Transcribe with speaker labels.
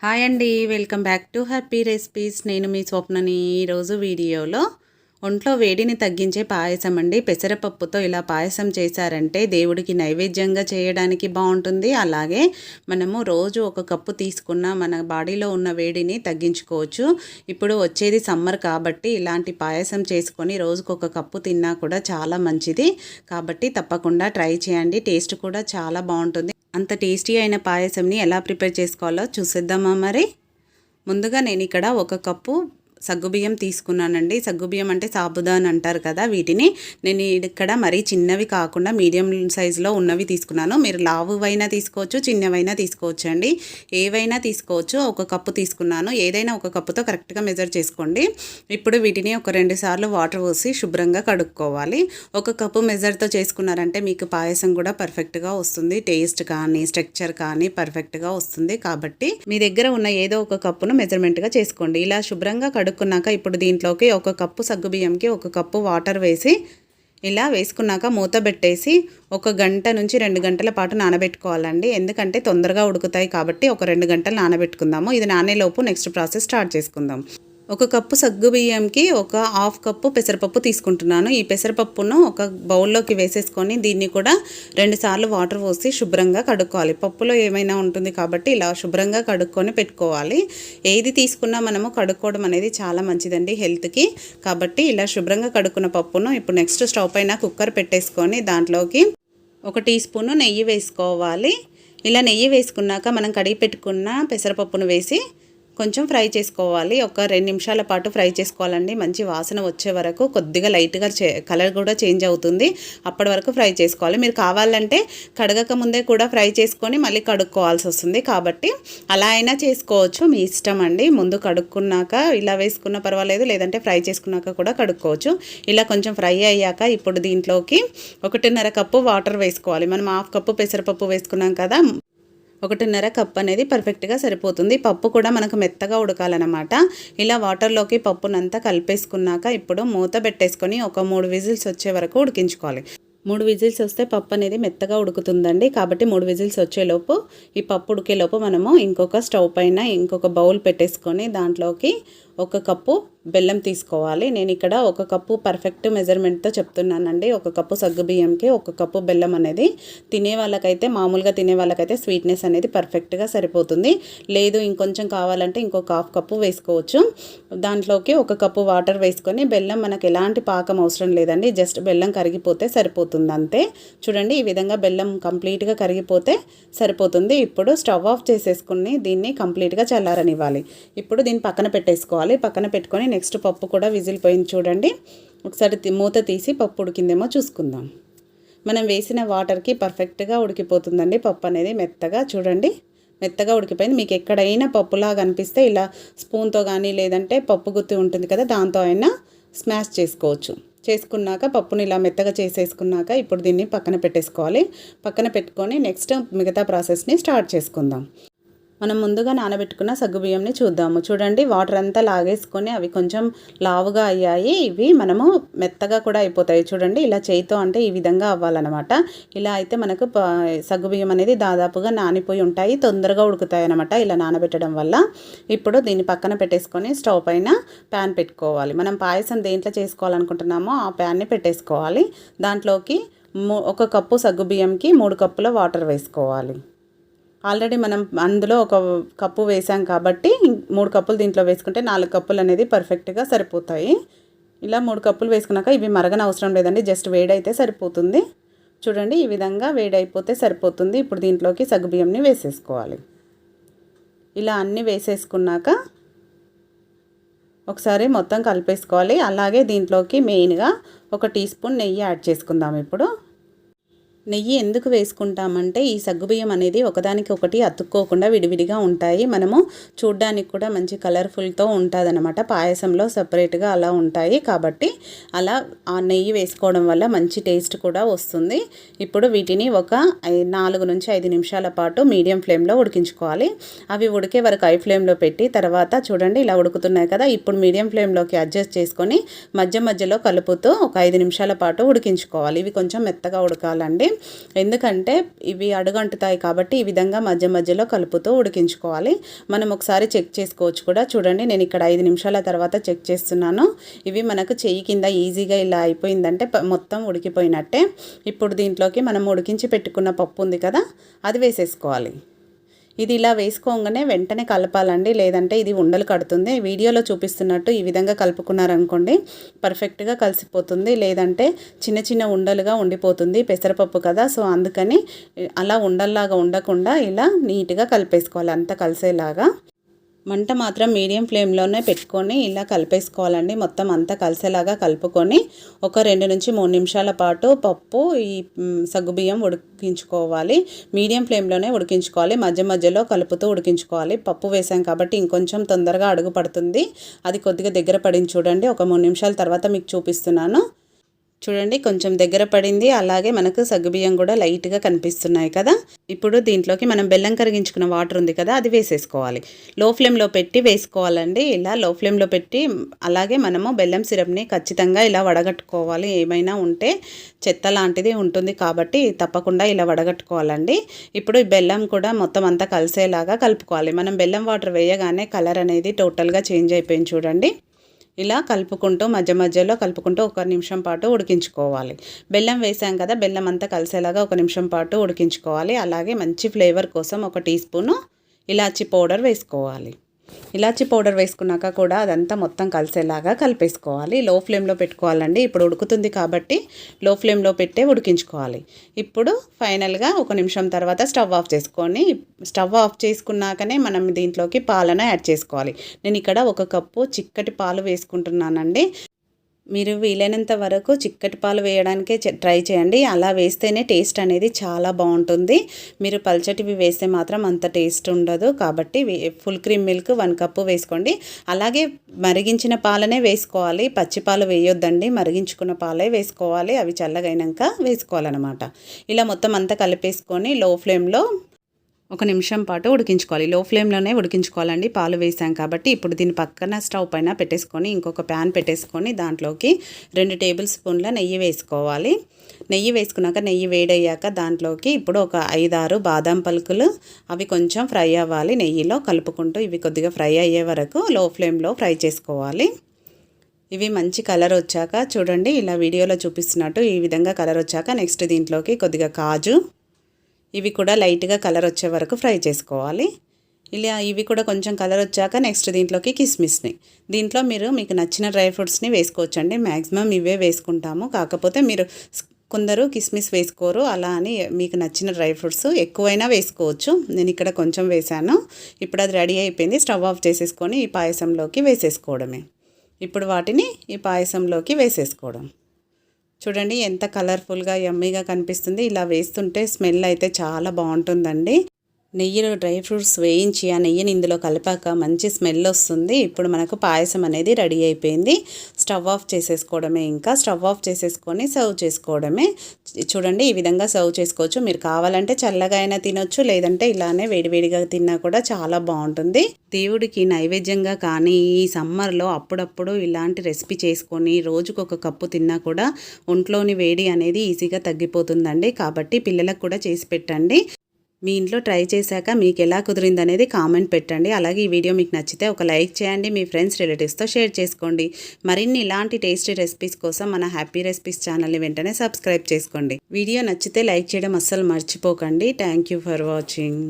Speaker 1: Hi అండి, welcome back to happy recipes. నేను మీ స్వప్నని. ఈరోజు వీడియోలో ఒంట్లో వేడిని తగ్గించే పాయసం అండి. పెసరపప్పుతో ఇలా పాయసం చేశారంటే దేవుడికి నైవేద్యంగా చేయడానికి బాగుంటుంది. అలాగే మనము రోజు ఒక కప్పు తీసుకున్న మన బాడీలో ఉన్న వేడిని తగ్గించుకోవచ్చు. ఇప్పుడు వచ్చేది సమ్మర్ కాబట్టి ఇలాంటి పాయసం చేసుకొని రోజుకు ఒక కప్పు తిన్నా కూడా చాలా మంచిది. కాబట్టి తప్పకుండా ట్రై చేయండి. టేస్ట్ కూడా చాలా బాగుంటుంది. అంత టేస్టీ అయిన పాయసంని ఎలా ప్రిపేర్ చేసుకోవాలో చూసేద్దామా మరి. ముందుగా నేను ఇక్కడ ఒక కప్పు సగ్గుబియ్యం తీసుకున్నానండి. సగ్గుబియ్యం అంటే సాబుదాన్ అంటారు కదా, వీటిని నేను ఇక్కడ మరీ చిన్నవి కాకుండా మీడియం సైజులో ఉన్నవి తీసుకున్నాను. మీరు లావువైనా తీసుకోవచ్చు, చిన్నవైనా తీసుకోవచ్చు అండి, ఏవైనా తీసుకోవచ్చు. ఒక కప్పు తీసుకున్నాను. ఏదైనా ఒక కప్పుతో కరెక్ట్గా మెజర్ చేసుకోండి. ఇప్పుడు వీటిని ఒక 2 సార్లు వాటర్ పోసి శుభ్రంగా కడుక్కోవాలి. ఒక కప్పు మెజర్తో చేసుకున్నారంటే మీకు పాయసం కూడా పర్ఫెక్ట్గా వస్తుంది. టేస్ట్ కానీ స్ట్రక్చర్ కానీ పర్ఫెక్ట్గా వస్తుంది. కాబట్టి మీ దగ్గర ఉన్న ఏదో ఒక కప్పును మెజర్మెంట్గా చేసుకోండి. ఇలా శుభ్రంగా కడుక్కున్నాక ఇప్పుడు దీంట్లోకి ఒక కప్పు సగ్గుబియ్యంకి ఒక కప్పు వాటర్ వేసి ఇలా వేసుకున్నాక మూత పెట్టేసి 1 గంట నుంచి 2 గంటల పాటు నానబెట్టుకోవాలండి. ఎందుకంటే తొందరగా ఉడుకుతాయి కాబట్టి ఒక 2 గంటలు నానబెట్టుకుందాము. ఇది నానేలోపు నెక్స్ట్ ప్రాసెస్ స్టార్ట్ చేసుకుందాం. ఒక కప్పు సగ్గుబియ్యంకి ఒక హాఫ్ కప్పు పెసరపప్పు తీసుకుంటున్నాను. ఈ పెసరపప్పును ఒక బౌల్లోకి వేసేసుకొని దీన్ని కూడా 2 సార్లు వాటర్ పోసి శుభ్రంగా కడుక్కోవాలి. పప్పులో ఏమైనా ఉంటుంది కాబట్టి ఇలా శుభ్రంగా కడుక్కొని పెట్టుకోవాలి. ఏది తీసుకున్నా మనము కడుక్కోవడం అనేది చాలా మంచిదండి హెల్త్కి. కాబట్టి ఇలా శుభ్రంగా కడుక్కున్న పప్పును ఇప్పుడు నెక్స్ట్ స్టవ్ పైన కుక్కర్ పెట్టేసుకొని దాంట్లోకి 1 టీ స్పూను నెయ్యి వేసుకోవాలి. ఇలా నెయ్యి వేసుకున్నాక మనం కడిగి పెట్టుకున్న పెసరపప్పును వేసి కొంచెం ఫ్రై చేసుకోవాలి. ఒక 2 నిమిషాల పాటు ఫ్రై చేసుకోవాలండి. మంచి వాసన వచ్చే వరకు కొద్దిగా లైట్గా కలర్ కూడా చేంజ్ అవుతుంది. అప్పటి వరకు ఫ్రై చేసుకోవాలి. మీరు కావాలంటే కడగక ముందే కూడా ఫ్రై చేసుకొని మళ్ళీ కడుక్కోవాల్సి వస్తుంది. కాబట్టి అలా అయినా చేసుకోవచ్చు, మీ ఇష్టం అండి. ముందు కడుక్కున్నాక ఇలా వేసుకున్న పర్వాలేదు, లేదంటే ఫ్రై చేసుకున్నాక కూడా కడుక్కోవచ్చు. ఇలా కొంచెం ఫ్రై అయ్యాక ఇప్పుడు దీంట్లోకి 1.5 కప్పు వాటర్ వేసుకోవాలి. మనం హాఫ్ కప్పు పెసరపప్పు వేసుకున్నాం కదా, 1.5 కప్పు అనేది పర్ఫెక్ట్గా సరిపోతుంది. పప్పు కూడా మనకు మెత్తగా ఉడకాలన్నమాట. ఇలా వాటర్లోకి పప్పునంతా కలిపేసుకున్నాక ఇప్పుడు మూత పెట్టేసుకొని ఒక 3 విజిల్స్ వచ్చే వరకు ఉడికించుకోవాలి. 3 విజిల్స్ వస్తే పప్పు అనేది మెత్తగా ఉడుకుతుందండి. కాబట్టి 3 విజిల్స్ వచ్చేలోపు ఈ పప్పు ఉడికేలోపు మనము ఇంకొక స్టవ్ పైన ఇంకొక బౌల్ పెట్టేసుకొని దాంట్లోకి 1 కప్పు బెల్లం తీసుకోవాలి. నేను ఇక్కడ 1 కప్పు పర్ఫెక్ట్ మెజర్మెంట్తో చెప్తున్నానండి. 1 కప్పు సగ్గుబియ్యంకి 1 కప్పు బెల్లం అనేది తినే వాళ్ళకైతే, మామూలుగా తినే వాళ్ళకైతే స్వీట్నెస్ అనేది పర్ఫెక్ట్గా సరిపోతుంది. లేదు ఇంకొంచెం కావాలంటే ఇంకొక హాఫ్ కప్పు వేసుకోవచ్చు. దాంట్లోకి 1 కప్పు వాటర్ వేసుకొని, బెల్లం మనకు ఎలాంటి పాకం అవసరం లేదండి, జస్ట్ బెల్లం కరిగిపోతే సరిపోతుంది అంతే. చూడండి, ఈ విధంగా బెల్లం కంప్లీట్గా కరిగిపోతే సరిపోతుంది. ఇప్పుడు స్టవ్ ఆఫ్ చేసేసుకుని దీన్ని కంప్లీట్గా చల్లారనివ్వాలి. ఇప్పుడు దీన్ని పక్కన పెట్టేసుకోవాలి. పక్కన పెట్టుకొని నెక్స్ట్ పప్పు కూడా విజిల్ పోయింది చూడండి. ఒకసారి మూత తీసి పప్పు ఉడికిందేమో చూసుకుందాం. మనం వేసిన వాటర్కి పర్ఫెక్ట్గా ఉడికిపోతుందండి పప్పు అనేది మెత్తగా. చూడండి, మెత్తగా ఉడికిపోయింది. మీకు ఎక్కడైనా పప్పులాగా అనిపిస్తే ఇలా స్పూన్తో కానీ లేదంటే పప్పు గుత్తి ఉంటుంది కదా, దాంతో అయినా స్మాష్ చేసుకోవచ్చు. చేసుకున్నాక పప్పుని ఇలా మెత్తగా చేసేసుకున్నాక ఇప్పుడు దీన్ని పక్కన పెట్టేసుకోవాలి. పక్కన పెట్టుకొని నెక్స్ట్ మిగతా ప్రాసెస్ని స్టార్ట్ చేసుకుందాం. మనం ముందుగా నానబెట్టుకున్న సగ్గుబియ్యంని చూద్దాము. చూడండి, వాటర్ అంతా లాగేసుకొని అవి కొంచెం లావుగా అయ్యాయి. ఇవి మనము మెత్తగా కూడా అయిపోతాయి. చూడండి, ఇలా చేయితో అంటే ఈ విధంగా అవ్వాలన్నమాట. ఇలా అయితే మనకు సగ్గుబియ్యం అనేది దాదాపుగా నానిపోయి ఉంటాయి, తొందరగా ఉడుకుతాయి అన్నమాట ఇలా నానబెట్టడం వల్ల. ఇప్పుడు దీన్ని పక్కన పెట్టేసుకొని స్టవ్ పైన ప్యాన్ పెట్టుకోవాలి. మనం పాయసం దేంట్లో చేసుకోవాలనుకుంటున్నామో ఆ ప్యాన్ని పెట్టేసుకోవాలి. దాంట్లోకి 1 కప్పు సగ్గుబియ్యంకి 3 కప్పుల వాటర్ వేసుకోవాలి. ఆల్రెడీ మనం అందులో 1 కప్పు వేసాం కాబట్టి 3 కప్పులు దీంట్లో వేసుకుంటే 4 కప్పులు అనేది పర్ఫెక్ట్గా సరిపోతాయి. ఇలా 3 కప్పులు వేసుకున్నాక ఇవి మరగన అవసరం లేదండి, జస్ట్ వేడైతే సరిపోతుంది. చూడండి, ఈ విధంగా వేడైపోతే సరిపోతుంది. ఇప్పుడు దీంట్లోకి సగ్గుబియ్యంని వేసేసుకోవాలి. ఇలా అన్నీ వేసేసుకున్నాక ఒకసారి మొత్తం కలిపేసుకోవాలి. అలాగే దీంట్లోకి మెయిన్గా 1 టీ స్పూన్ నెయ్యి యాడ్ చేసుకుందాం. ఇప్పుడు నెయ్యి ఎందుకు వేసుకుంటామంటే ఈ సగ్గుబియ్యం అనేది ఒకదానికి ఒకటి అతుక్కోకుండా విడివిడిగా ఉంటాయి. మనము చూడ్డానికి కూడా మంచి కలర్ఫుల్తో ఉంటుంది అనమాట. పాయసంలో సపరేట్గా అలా ఉంటాయి కాబట్టి అలా ఆ నెయ్యి వేసుకోవడం వల్ల మంచి టేస్ట్ కూడా వస్తుంది. ఇప్పుడు వీటిని ఒక 4 నుంచి 5 నిమిషాల పాటు మీడియం ఫ్లేమ్లో ఉడికించుకోవాలి. అవి ఉడికే వరకు హై ఫ్లేమ్లో పెట్టి తర్వాత చూడండి ఇలా ఉడుకుతున్నాయి కదా, ఇప్పుడు మీడియం ఫ్లేమ్లోకి అడ్జస్ట్ చేసుకొని మధ్య మధ్యలో కలుపుతూ ఒక 5 నిమిషాల పాటు ఉడికించుకోవాలి. ఇవి కొంచెం మెత్తగా ఉడకాలండి. ఎందుకంటే ఇవి అడుగంటుతాయి కాబట్టి ఈ విధంగా మధ్య మధ్యలో కలుపుతూ ఉడికించుకోవాలి. మనం ఒకసారి చెక్ చేసుకోవచ్చు కూడా. చూడండి నేను ఇక్కడ 5 నిమిషాల తర్వాత చెక్ చేస్తున్నాను. ఇవి మనకు చెయ్యి కింద ఈజీగా ఇలా అయిపోయిందంటే మొత్తం ఉడికిపోయినట్టే. ఇప్పుడు దీంట్లోకి మనం ఉడికించి పెట్టుకున్న పప్పు ఉంది కదా, అది వేసేసుకోవాలి. ఇది ఇలా వేసుకోగానే వెంటనే కలపాలండి, లేదంటే ఇది ఉండలు కడుతుంది. వీడియోలో చూపిస్తున్నట్టు ఈ విధంగా కలుపుకున్నారనుకోండి పర్ఫెక్ట్గా కలిసిపోతుంది, లేదంటే చిన్న చిన్న ఉండలుగా ఉండిపోతుంది పెసరపప్పు కదా. సో అందుకని అలా ఉండల్లాగా ఉండకుండా ఇలా నీట్గా కలిపేసుకోవాలి, అంతా కలిసేలాగా. మంట మాత్రం మీడియం ఫ్లేమ్లోనే పెట్టుకొని ఇలా కలిపేసుకోవాలండి. మొత్తం అంతా కలిసేలాగా కలుపుకొని ఒక 2 నుంచి 3 నిమిషాల పాటు పప్పు ఈ సగ్గుబియ్యం ఉడికించుకోవాలి. మీడియం ఫ్లేమ్లోనే ఉడికించుకోవాలి, మధ్య మధ్యలో కలుపుతూ ఉడికించుకోవాలి. పప్పు వేసాం కాబట్టి ఇంకొంచెం తొందరగా అడుగు పడుతుంది. అది కొద్దిగా దగ్గర పడింది చూడండి. ఒక 3 నిమిషాల తర్వాత మీకు చూపిస్తున్నాను. చూడండి కొంచెం దగ్గర పడింది. అలాగే మనకు సగ్గుబియ్యం కూడా లైట్గా కనిపిస్తున్నాయి కదా. ఇప్పుడు దీంట్లోకి మనం బెల్లం కరిగించుకున్న వాటర్ ఉంది కదా, అది వేసేసుకోవాలి. లో ఫ్లేమ్లో పెట్టి వేసుకోవాలండి. ఇలా లో ఫ్లేమ్లో పెట్టి అలాగే మనము బెల్లం సిరప్ని ఖచ్చితంగా ఇలా వడగట్టుకోవాలి. ఏమైనా ఉంటే చెత్త లాంటిది ఉంటుంది కాబట్టి తప్పకుండా ఇలా వడగట్టుకోవాలండి. ఇప్పుడు బెల్లం కూడా మొత్తం అంతా కలిసేలాగా కలుపుకోవాలి. మనం బెల్లం వాటర్ వేయగానే కలర్ అనేది టోటల్గా చేంజ్ అయిపోయింది చూడండి. ఇలా కలుపుకుంటూ మధ్య మధ్యలో కలుపుకుంటూ 1 నిమిషం పాటు ఉడికించుకోవాలి. బెల్లం వేసాం కదా, బెల్లం అంతా కలిసేలాగా 1 నిమిషం పాటు ఉడికించుకోవాలి. అలాగే మంచి ఫ్లేవర్ కోసం 1 టీ స్పూను ఇలాచీ పౌడర్ వేసుకోవాలి. ఇలాచీ పౌడర్ వేసుకున్నాక కూడా అదంతా మొత్తం కలిసేలాగా కలిపేసుకోవాలి. లో ఫ్లేమ్లో పెట్టుకోవాలండి. ఇప్పుడు ఉడుకుతుంది కాబట్టి లో ఫ్లేమ్లో పెట్టే ఉడికించుకోవాలి. ఇప్పుడు ఫైనల్గా 1 నిమిషం తర్వాత స్టవ్ ఆఫ్ చేసుకొని, స్టవ్ ఆఫ్ చేసుకున్నాకనే మనం దీంట్లోకి పాలను యాడ్ చేసుకోవాలి. నేను ఇక్కడ 1 కప్పు చిక్కటి పాలు వేసుకుంటున్నానండి. మీరు వీలైనంత వరకు చిక్కటి పాలు వేయడానికే ట్రై చేయండి. అలా వేస్తేనే టేస్ట్ అనేది చాలా బాగుంటుంది. మీరు పల్చటివి వేస్తే మాత్రం అంత టేస్ట్ ఉండదు. కాబట్టి ఫుల్ క్రీమ్ మిల్క్ 1 కప్పు వేసుకోండి. అలాగే మరిగించిన పాలనే వేసుకోవాలి, పచ్చి పాలు వేయొద్దండి. మరిగించుకున్న పాలే వేసుకోవాలి. అవి చల్లగైనాక వేసుకోవాలన్నమాట. ఇలా మొత్తం అంతా కలిపేసుకొని లో ఫ్లేమ్లో 1 నిమిషం పాటు ఉడికించుకోవాలి. లో ఫ్లేమ్లోనే ఉడికించుకోవాలండి, పాలు వేసాం కాబట్టి. ఇప్పుడు దీని పక్కన స్టవ్ పైన పెట్టేసుకొని ఇంకొక ప్యాన్ పెట్టేసుకొని దాంట్లోకి 2 టేబుల్ స్పూన్ల నెయ్యి వేసుకోవాలి. నెయ్యి వేసుకున్నాక నెయ్యి వేడయ్యాక దాంట్లోకి ఇప్పుడు ఒక 5-6 బాదం పలుకులు, అవి కొంచెం ఫ్రై అవ్వాలి నెయ్యిలో కలుపుకుంటూ. ఇవి కొద్దిగా ఫ్రై అయ్యే వరకు లో ఫ్లేమ్లో ఫ్రై చేసుకోవాలి. ఇవి మంచి కలర్ వచ్చాక చూడండి, ఇలా వీడియోలో చూపిస్తున్నట్టు ఈ విధంగా కలర్ వచ్చాక నెక్స్ట్ దీంట్లోకి కొద్దిగా కాజు, ఇవి కూడా లైట్గా కలర్ వచ్చే వరకు ఫ్రై చేసుకోవాలి. ఇలా ఇవి కూడా కొంచెం కలర్ వచ్చాక నెక్స్ట్ దీంట్లోకి కిస్మిస్ని, దీంట్లో మీకు నచ్చిన డ్రై ఫ్రూట్స్ని వేసుకోవచ్చండి. మ్యాక్సిమం ఇవే వేసుకుంటాము. కాకపోతే మీరు కొందరు కిస్మిస్ వేసుకోరు, అలా అని మీకు నచ్చిన డ్రై ఫ్రూట్స్ ఎక్కువైనా వేసుకోవచ్చు. నేను ఇక్కడ కొంచెం వేసాను. ఇప్పుడు అది రెడీ అయిపోయింది. స్టవ్ ఆఫ్ చేసేసుకొని ఈ పాయసంలోకి వేసేసుకోవడమే. ఇప్పుడు వాటిని ఈ పాయసంలోకి వేసేసుకోవడం. చూడండి ఎంత కలర్ఫుల్గా యమ్మీగా కనిపిస్తుంది. ఇలా వేస్తుంటే స్మెల్ అయితే చాలా బాగుంటుందండి. నెయ్యిలో డ్రై ఫ్రూట్స్ వేయించి ఆ నెయ్యిని ఇందులో కలిపాక మంచి స్మెల్ వస్తుంది. ఇప్పుడు మనకు పాయసం అనేది రెడీ అయిపోయింది. స్టవ్ ఆఫ్ చేసేసుకోవడమే. ఇంకా స్టవ్ ఆఫ్ చేసేసుకొని సర్వ్ చేసుకోవడమే. చూడండి ఈ విధంగా సర్వ్ చేసుకోవచ్చు. మీరు కావాలంటే చల్లగా అయినా తినొచ్చు, లేదంటే ఇలానే వేడివేడిగా తిన్నా కూడా చాలా బాగుంటుంది. దేవుడికి నైవేద్యంగా కానీ ఈ సమ్మర్లో అప్పుడప్పుడు ఇలాంటి రెసిపీ చేసుకొని రోజుకు 1 కప్పు తిన్నా కూడా ఒంట్లోని వేడి అనేది ఈజీగా తగ్గిపోతుందండి. కాబట్టి పిల్లలకు కూడా చేసి పెట్టండి. మీ ఇంట్లో ట్రై చేశాక మీకు ఎలా కుదిరింది అనేది కామెంట్ పెట్టండి. అలాగే ఈ వీడియో మీకు నచ్చితే ఒక లైక్ చేయండి, మీ ఫ్రెండ్స్ రిలేటివ్స్తో షేర్ చేసుకోండి. మరిన్ని ఇలాంటి టేస్టీ రెసిపీస్ కోసం మన హ్యాపీ రెసిపీస్ ఛానల్ని వెంటనే సబ్స్క్రైబ్ చేసుకోండి. వీడియో నచ్చితే లైక్ చేయడం అస్సలు మర్చిపోకండి. Thank you for watching.